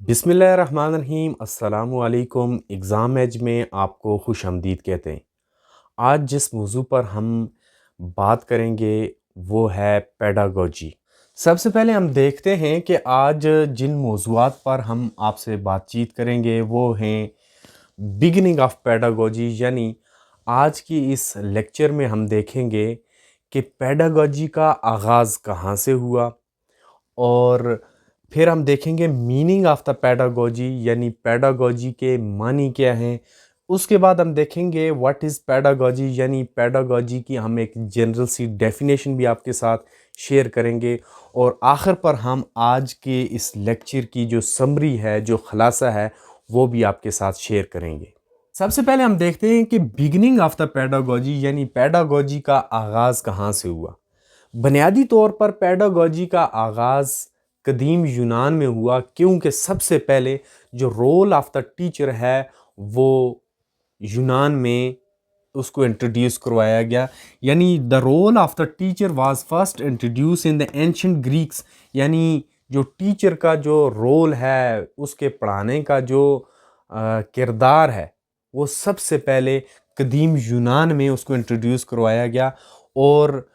बिस्मिल्लाहिर्रहमानिर्रहीम। अस्सलाम वालेकुम। एग्ज़ाम एज में आपको खुश आमदीद कहते हैं। आज जिस मौजू पर हम बात करेंगे वो है पेडागोजी। सबसे पहले हम देखते हैं कि आज जिन मौज़ूआत पर हम आपसे बातचीत करेंगे वो हैं बिगिनिंग ऑफ पेडागोजी, यानी आज की इस लेक्चर में हम देखेंगे कि पेडागोजी का आगाज़ कहाँ से हुआ, और फिर हम देखेंगे मीनिंग ऑफ द पेडागोजी, यानी पेडागोजी के मानी क्या हैं। उसके बाद हम देखेंगे व्हाट इज़ पेडागोजी, यानी पेडागोजी की हम एक जनरल सी डेफिनेशन भी आपके साथ शेयर करेंगे। और आखिर पर हम आज के इस लेक्चर की जो समरी है, जो खुलासा है, वो भी आपके साथ शेयर करेंगे। सबसे पहले हम देखते हैं कि बिगिनिंग ऑफ द पेडागोजी, यानी पेडागोजी का आगाज़ कहाँ से हुआ। बुनियादी तौर पर पेडागोजी का आगाज़ कदीम यूनान में हुआ, क्योंकि सबसे पहले जो रोल ऑफ द टीचर है वो यूनान में उसको इंट्रोड्यूस करवाया गया। यानी the role of the teacher was first introduce in the ancient Greeks, यानी जो टीचर का जो रोल है, उसके पढ़ाने का जो किरदार है, वो सबसे पहले कदीम यूनान में उसको इंट्रोड्यूस करवाया गया। और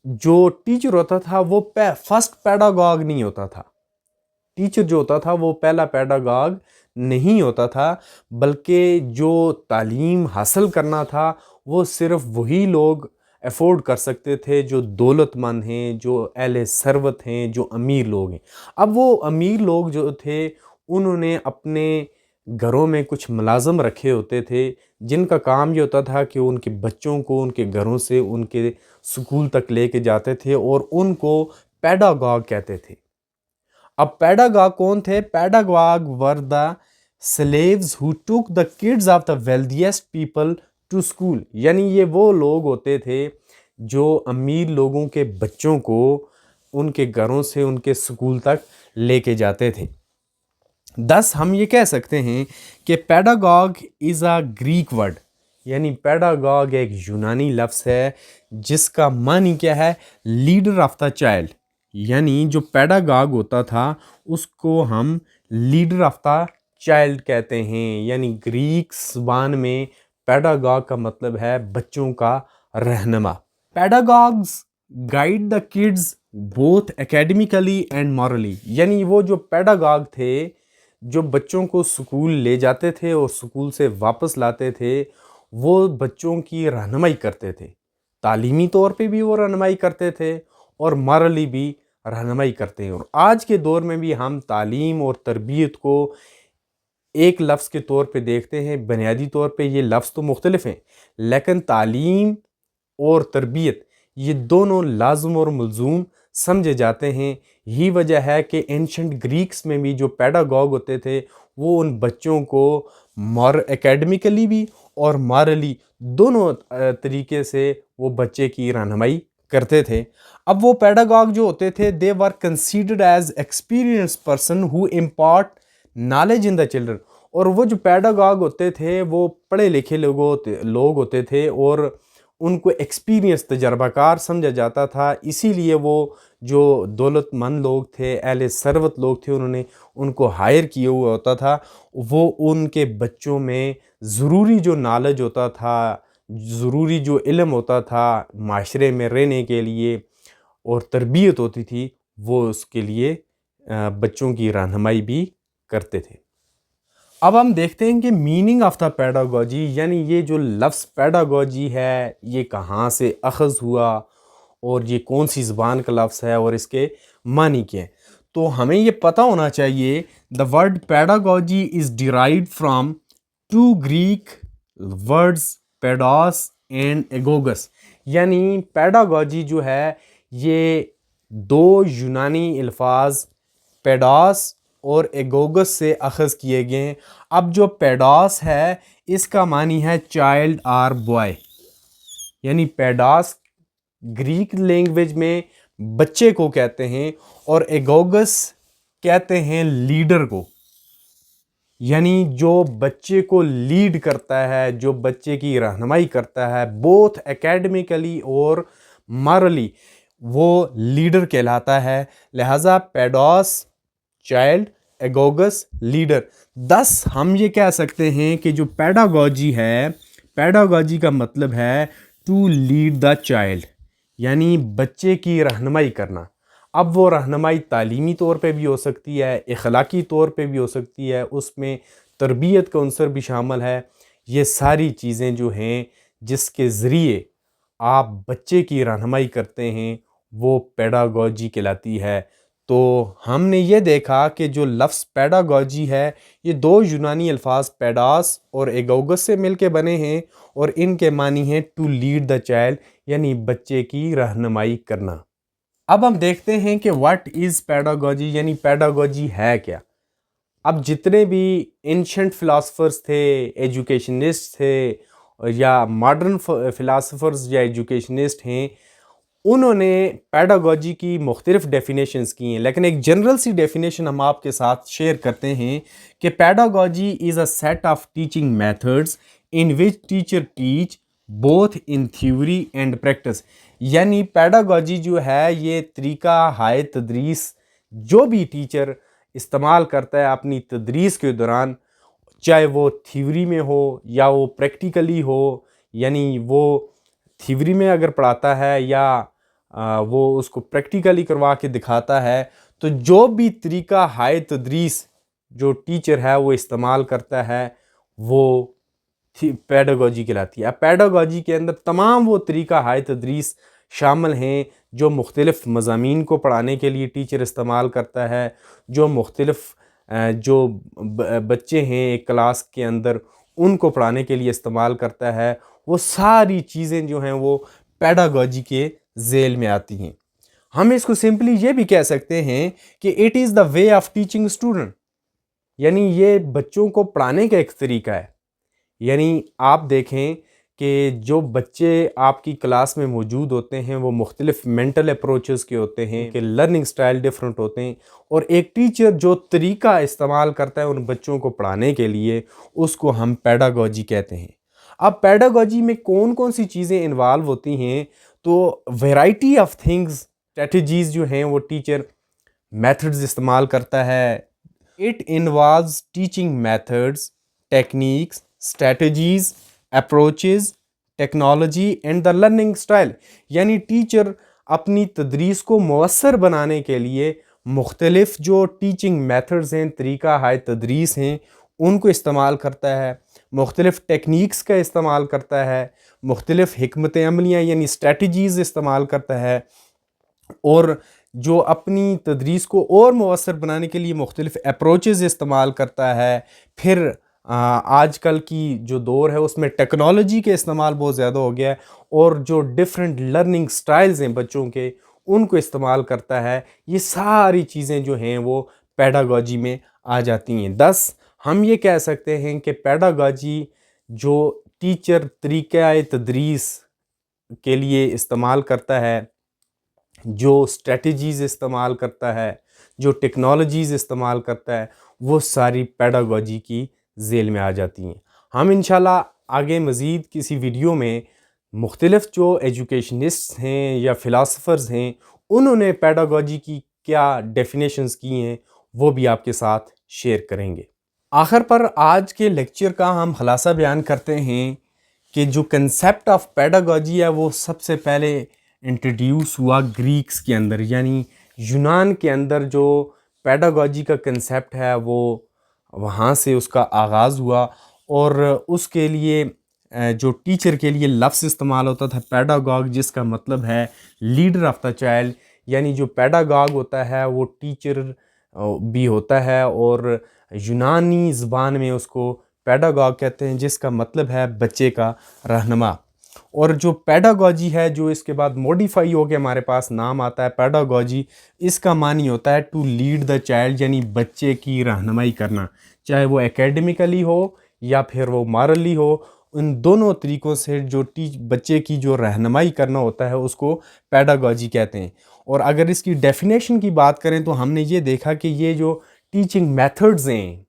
जो टीचर होता था वो फर्स्ट पेडागॉग नहीं होता था। टीचर जो होता था वो पहला पेडागॉग नहीं होता था, बल्कि जो तालीम हासिल करना था वो सिर्फ वही लोग अफोर्ड कर सकते थे जो दौलतमंद हैं, जो अहले सरवत हैं, जो अमीर लोग हैं। अब वो अमीर लोग जो थे उन्होंने अपने घरों में कुछ मुलाजम रखे होते थे, जिनका काम ये होता था कि उनके बच्चों को उनके घरों से उनके स्कूल तक लेके जाते थे, और उनको पेडागॉग कहते थे। अब पेडागॉग कौन थे? Pedagogue were the slaves who took the kids of the wealthiest people to school, यानी ये वो लोग होते थे जो अमीर लोगों के बच्चों को उनके घरों से उनके स्कूल तक लेके जाते थे। दस हम ये कह सकते हैं कि pedagogue is a Greek word, यानी पेडागॉग एक यूनानी लफ्ज़ है जिसका मानी क्या है? Leader of the child. यानी जो पेडागॉग होता था उसको हम लीडर ऑफ द चाइल्ड कहते हैं। यानी ग्रीक ज़बान में पेडागॉग का मतलब है बच्चों का रहनुमा। Pedagogues guide the kids both academically and morally, यानी वो जो पेडागॉग थे जो बच्चों को स्कूल ले जाते थे और स्कूल से वापस लाते थे, वो बच्चों की रहनुमाई करते थे। तालीमी तौर पे भी वो रहनुमाई करते थे और मॉरली भी रहनुमाई करते हैं। और आज के दौर में भी हम तालीम और तरबियत को एक लफ्ज़ के तौर पे देखते हैं। बुनियादी तौर पे ये लफ्ज़ तो मुख्तलिफ हैं, लेकिन तालीम और तरबियत ये दोनों लाज़िम और मलज़ूम समझे जाते हैं। यही वजह है कि एंशंट ग्रीक्स में भी जो पेडागॉग होते थे वो उन बच्चों को एकेडमिकली भी और मॉरली दोनों तरीके से वो बच्चे की रहनुमाई करते थे। अब वो पेडागॉग जो होते थे they were considered as experience person who impart knowledge in the children, और वो जो पेडागॉग होते थे वो पढ़े लिखे लोग होते थे और उनको एक्सपीरियंस तजर्बाकार समझा जाता था। इसीलिए वो जो दौलतमंद लोग थे, अहले सरवत लोग थे, उन्होंने उनको हायर किया हुआ होता था। वो उनके बच्चों में ज़रूरी जो नॉलेज होता था, ज़रूरी जो इल्म होता था माशरे में रहने के लिए और तरबियत होती थी, वो उसके लिए बच्चों की रहनुमाई भी करते थे। अब हम देखते हैं कि मीनिंग ऑफ द पेडागोजी, यानी ये जो लफ्ज़ पेडागोजी है ये कहाँ से अखज़ हुआ और ये कौन सी ज़बान का लफ्ज़ है और इसके मानी क्या है। तो हमें ये पता होना चाहिए the word pedagogy is derived from two Greek words paidos and agogos, यानी पेडागोजी जो है ये दो यूनानी अल्फाज पेडोस और एगोगस से अखज़ किए गए हैं। अब जो पेडोस है इसका मानी है चाइल्ड आर बॉय, यानी पेडोस ग्रीक लैंग्वेज में बच्चे को कहते हैं और एगोगस कहते हैं लीडर को, यानी जो बच्चे को लीड करता है, जो बच्चे की रहनुमाई करता है बोथ एकेडमिकली और मॉरली, वो लीडर कहलाता है। लिहाजा पेडोस चाइल्ड एगोगस लीडर। दस हम ये कह सकते हैं कि जो पेडागोजी है, पेडागोजी का मतलब है टू लीड द चाइल्ड, यानी बच्चे की रहनुमाई करना। अब वो रहनुमाई तालीमी तौर पे भी हो सकती है, इखलाकी तौर पे भी हो सकती है, उसमें तरबियत का अंसर भी शामिल है। ये सारी चीज़ें जो हैं जिसके ज़रिए आप बच्चे की रहनुमाई करते हैं वो पेडागोजी कहलाती है। तो हमने ये देखा कि जो लफ्ज़ पेडागोजी है ये दो यूनानी अल्फाज पेडास और एगोगस से मिलके बने हैं और इनके मानी हैं टू लीड द चाइल्ड, यानी बच्चे की रहनुमाई करना। अब हम देखते हैं कि व्हाट इज़ पेडागोजी, यानी पेडागोजी है क्या। अब जितने भी एंशंट फ़िलासफ़र्स थे, एजुकेशनिस्ट थे या मॉडर्न फ़िलासफ़र्स या एजुकेशनिस्ट हैं, उन्होंने पेडागोजी की मुख्तलिफ़ डेफिनेशंस की हैं, लेकिन एक जनरल सी डेफिनेशन हम आपके साथ शेयर करते हैं कि pedagogy is a set of teaching methods in which teacher teach both in theory and practice. यानी पेडागोजी जो है ये तरीका हाय तदरीस जो भी टीचर इस्तेमाल करता है अपनी तदरीस के दौरान, चाहे वो थ्योरी में हो या वो प्रैक्टिकली हो, यानी वो थ्योरी में अगर पढ़ाता है या वो उसको प्रैक्टिकली करवा के दिखाता है, तो जो भी तरीका हाय तदरीस जो टीचर है वो इस्तेमाल करता है वो पेडागोजी कहलाती है। अब पेडागोजी के अंदर तमाम वो तरीका हाय तदरीस शामिल हैं जो मुख्तलिफ़ मज़ामीन को पढ़ाने के लिए टीचर इस्तेमाल करता है, जो मुख्तलिफ़ जो बच्चे हैं एक क्लास के अंदर उनको पढ़ाने के लिए इस्तेमाल करता है। वो सारी चीज़ें जो हैं वो पेडागोजी के ज़ेल में आती हैं। हम इसको सिंपली ये भी कह सकते हैं कि it is the way of teaching student, यानी ये बच्चों को पढ़ाने का एक तरीका है। यानी आप देखें कि जो बच्चे आपकी क्लास में मौजूद होते हैं वो मुख्तलिफ़ मेंटल अप्रोचेस के होते हैं, कि लर्निंग स्टाइल डिफरेंट होते हैं, और एक टीचर जो तरीका इस्तेमाल करता है उन बच्चों को पढ़ाने के लिए उसको हम पेडागोजी कहते हैं। अब पेडागोजी में कौन कौन सी चीज़ें इन्वॉल्व होती हैं, तो वैरायटी ऑफ थिंग्स स्ट्रेटजीज़ जो हैं वो टीचर मेथड्स इस्तेमाल करता है। It involves teaching methods, techniques, strategies, approaches, technology and the learning style, यानी टीचर अपनी तदरीस को मौसर बनाने के लिए मुख्तलिफ़ जो टीचिंग मेथड्स हैं, तरीका हाय तदरीस हैं, उनको इस्तेमाल करता है, मुख्तलिफ़ टेक्निक्स का इस्तेमाल करता है, मुख्तलिफ़ हिकमत अमलियाँ यानी स्ट्रेटजीज़ इस्तेमाल करता है, और जो अपनी तदरीस को और मौसर बनाने के लिए मुख्तलिफ़ अप्रोचेज़ इस्तेमाल करता है। फिर आजकल की जो दौर है उसमें टेक्नोलॉजी के इस्तेमाल बहुत ज़्यादा हो गया है, और जो डिफरेंट लर्निंग स्टाइल्स हैं बच्चों के उनको इस्तेमाल करता है। ये सारी चीज़ें जो हैं वो पेडागोजी में आ जाती हैं। दस हम ये कह सकते हैं कि पेडागोजी जो टीचर तरीक़ा तदरीस के लिए इस्तेमाल करता है, जो स्ट्रेटजीज़ इस्तेमाल करता है, जो टेक्नोलॉजीज़ इस्तेमाल करता है, वो सारी पेडागोजी की ज़ेल में आ जाती हैं। हम इंशाल्लाह आगे मज़ीद किसी वीडियो में मुख्तलिफ़ जो एजुकेशनिस्ट हैं या फ़िलासफ़र्स हैं उन्होंने पेडागोजी की क्या डेफिनेशंस की हैं वो भी आपके साथ शेयर करेंगे। आखिर पर आज के लेक्चर का हम ख़ुलासा बयान करते हैं कि जो कंसेप्ट ऑफ पेडागोजी है वो सबसे पहले इंट्रोड्यूस हुआ ग्रीक्स के अंदर, यानी यूनान के अंदर जो पेडागोजी का कंसेप्ट है वो वहाँ से उसका आगाज़ हुआ, और उसके लिए जो टीचर के लिए लफ्ज़ इस्तेमाल होता था पेडागॉग, जिसका मतलब है लीडर ऑफ द चाइल्ड, यानी जो पेडागॉग होता है वो टीचर भी होता है, और यूनानी ज़बान में उसको पेडागॉग कहते हैं, जिसका मतलब है बच्चे का रहनुमा। और जो पेडागोजी है जो इसके बाद मॉडिफाई हो के हमारे पास नाम आता है पेडागोजी, इसका मानी होता है टू लीड द चाइल्ड, यानी बच्चे की रहनुमाई करना, चाहे वो एकेडमिकली हो या फिर वो मॉरली हो। उन दोनों तरीक़ों से जो बच्चे की जो रहनुमाई करना होता है उसको पेडागोजी कहते हैं। और अगर इसकी डेफिनेशन की बात करें तो हमने ये देखा कि ये जो टीचिंग मेथड्स हैं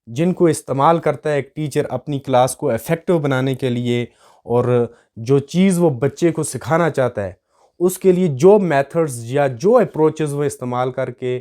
जिनको इस्तेमाल करता है एक टीचर अपनी क्लास को इफ़ेक्टिव बनाने के लिए, और जो चीज़ वो बच्चे को सिखाना चाहता है उसके लिए जो मेथड्स या जो अप्रोचेस वो इस्तेमाल करके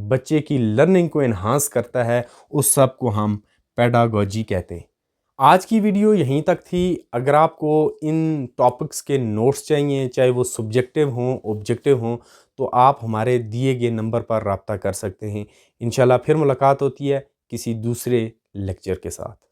بچے کی لرننگ کو انہانس کرتا ہے، اس سب کو ہم پیڈاگوجی کہتے ہیں۔ آج کی ویڈیو یہیں تک تھی۔ اگر آپ کو ان ٹاپکس کے نوٹس چاہیے، چاہے وہ سبجیکٹیو ہوں آبجیکٹیو ہوں، تو آپ ہمارے دیے گئے نمبر پر رابطہ کر سکتے ہیں۔ انشاءاللہ پھر ملاقات ہوتی ہے کسی دوسرے لیکچر کے ساتھ۔